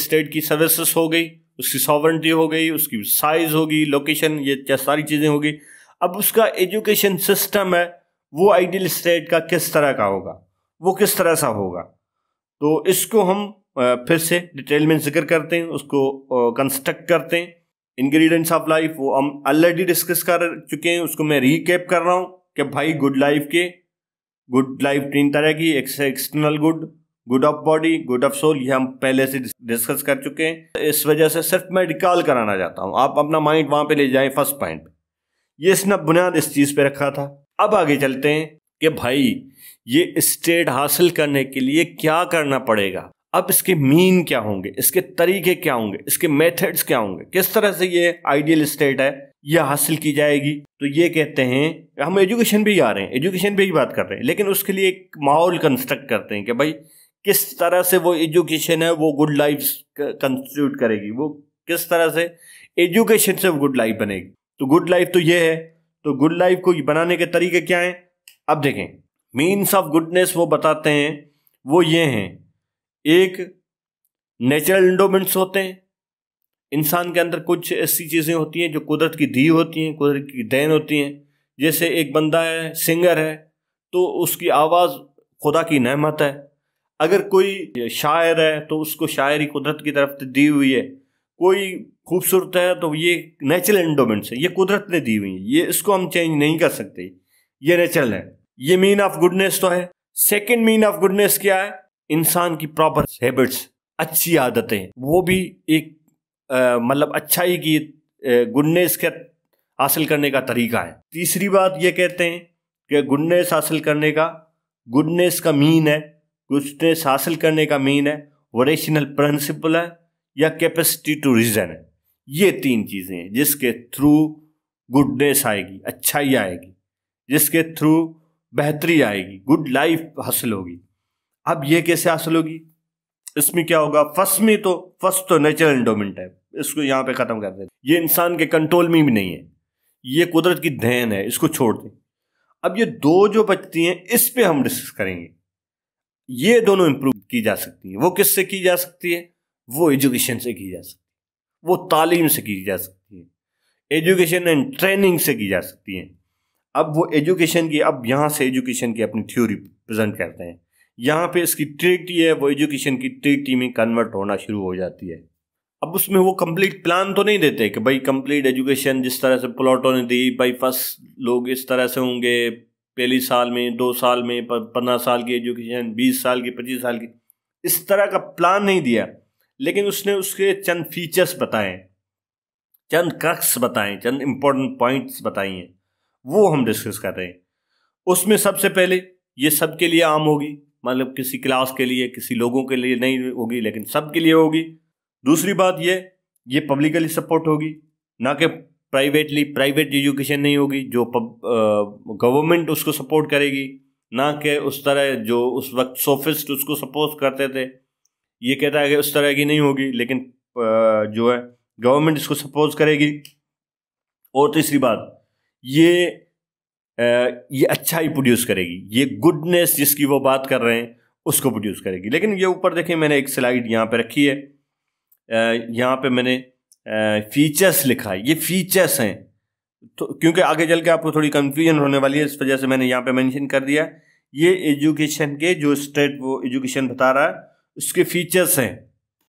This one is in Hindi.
स्टेट की सर्विसेज हो गई, उसकी सॉवरेंटी हो गई, उसकी साइज होगी, लोकेशन, ये क्या सारी चीज़ें होगी। अब उसका एजुकेशन सिस्टम है वो आइडियल स्टेट का किस तरह का होगा, वो किस तरह सा होगा। तो इसको हम फिर से डिटेल में जिक्र करते हैं, उसको कंस्ट्रक्ट करते हैं। इंग्रेडिएंट्स ऑफ लाइफ वो हम ऑलरेडी डिस्कस कर चुके हैं, उसको मैं रीकैप कर रहा हूँ कि भाई गुड लाइफ 3 तरह की, external good of body, good of soul, ये हम पहले से डिस्कस कर चुके हैं। इस वजह से सिर्फ मैं रिकॉल कराना चाहता हूँ, आप अपना माइंड वहां पे ले जाएं फर्स्ट पॉइंट पे। ये इसने बुनियाद इस चीज पे रखा था। अब आगे चलते हैं कि भाई ये स्टेट हासिल करने के लिए क्या करना पड़ेगा। अब इसके मीन क्या होंगे, इसके तरीके क्या होंगे, इसके मेथड्स क्या होंगे, किस तरह से ये आइडियल स्टेट है ये हासिल की जाएगी। तो ये कहते हैं, हम एजुकेशन पे ही आ रहे हैं, एजुकेशन पे ही बात कर रहे हैं, लेकिन उसके लिए एक माहौल कंस्ट्रक्ट करते हैं कि भाई किस तरह से वो एजुकेशन है वो गुड लाइफ कंस्टिट्यूट करेगी, वो किस तरह से एजुकेशन से वो गुड लाइफ बनेगी। तो गुड लाइफ तो ये है, तो गुड लाइफ को बनाने के तरीके क्या हैं। अब देखें, मीन्स ऑफ गुडनेस वो बताते हैं, वो ये हैं, एक नेचुरल एंडोमेंट्स होते हैं, इंसान के अंदर कुछ ऐसी चीज़ें होती हैं जो कुदरत की दी होती हैं, कुदरत की देन होती हैं। जैसे एक बंदा है, सिंगर है, तो उसकी आवाज़ खुदा की नेमत है। अगर कोई शायर है तो उसको शायरी कुदरत की तरफ से दी हुई है। कोई खूबसूरत है तो ये नेचुरल एंडोमेंट्स है, ये कुदरत ने दी हुई है, ये इसको हम चेंज नहीं कर सकते, ये नेचुरल है। ये मीन ऑफ गुडनेस तो है। सेकंड मीन ऑफ गुडनेस क्या है, इंसान की प्रॉपर हैबिट्स, अच्छी आदतें, वो भी एक मतलब अच्छाई की गुडनेस के हासिल करने का तरीका है। तीसरी बात ये कहते हैं कि गुडनेस हासिल करने का, गुडनेस का मीन है, गुडनेस हासिल करने का मीन है वो रेशनल प्रिंसिपल है या कैपेसिटी टू रीजन है। ये 3 चीज़ें हैं जिसके थ्रू गुडनेस आएगी, अच्छाई आएगी, जिसके थ्रू बेहतरी आएगी, गुड लाइफ हासिल होगी। अब ये कैसे हासिल होगी, इसमें क्या होगा, फर्स्ट तो नेचुरल एंडोमेंट है, इसको यहाँ पे खत्म कर दें, ये इंसान के कंट्रोल में भी नहीं है, ये कुदरत की देन है, इसको छोड़ दें। अब ये 2 जो बचती हैं इस पे हम डिस्कस करेंगे। ये दोनों इंप्रूव की जा सकती है। वो किससे की जा सकती है, वो एजुकेशन से की जा सकती है, वो तालीम से की जा सकती है, एजुकेशन एंड ट्रेनिंग से की जा सकती है। अब वो एजुकेशन की, अब यहाँ से एजुकेशन की अपनी थ्योरी प्रेजेंट करते हैं। यहाँ पे इसकी ट्रिनिटी है, वो एजुकेशन की ट्रिनिटी में कन्वर्ट होना शुरू हो जाती है। अब उसमें वो कंप्लीट प्लान तो नहीं देते कि भाई कंप्लीट एजुकेशन जिस तरह से प्लाटो ने दी, भाई फर्स्ट लोग इस तरह से होंगे, पहली साल में, 2 साल में 15 साल की एजुकेशन, 20 साल की, 25 साल की, इस तरह का प्लान नहीं दिया। लेकिन उसने उसके चंद फीचर्स बताए, चंद क्रक्स बताए, चंद इंपॉर्टेंट पॉइंट्स बताई हैं, वो हम डिस्कस कर रहे हैं। उसमें सबसे पहले ये सबके लिए आम होगी, मतलब किसी क्लास के लिए, किसी लोगों के लिए नहीं होगी, लेकिन सबके लिए होगी। दूसरी बात ये पब्लिकली सपोर्ट होगी, ना कि प्राइवेटली, प्राइवेट एजुकेशन नहीं होगी जो गवर्नमेंट उसको सपोर्ट करेगी, ना कि उस तरह जो उस वक्त सोफिस्ट उसको सपोर्ट करते थे, ये कहता है कि उस तरह की नहीं होगी, लेकिन जो है गवर्नमेंट इसको सपोर्ट करेगी। और तीसरी बात, ये अच्छा ही प्रोड्यूस करेगी, ये गुडनेस जिसकी वो बात कर रहे हैं उसको प्रोड्यूस करेगी। लेकिन ये ऊपर देखें, मैंने एक स्लाइड यहाँ पे रखी है, यहाँ पे मैंने फीचर्स लिखा है, ये फीचर्स हैं, तो क्योंकि आगे चल के आपको थोड़ी कंफ्यूजन होने वाली है, इस वजह से मैंने यहाँ पे मेंशन कर दिया। ये एजुकेशन के जो स्टेट वो एजुकेशन बता रहा है उसके फीचर्स हैं,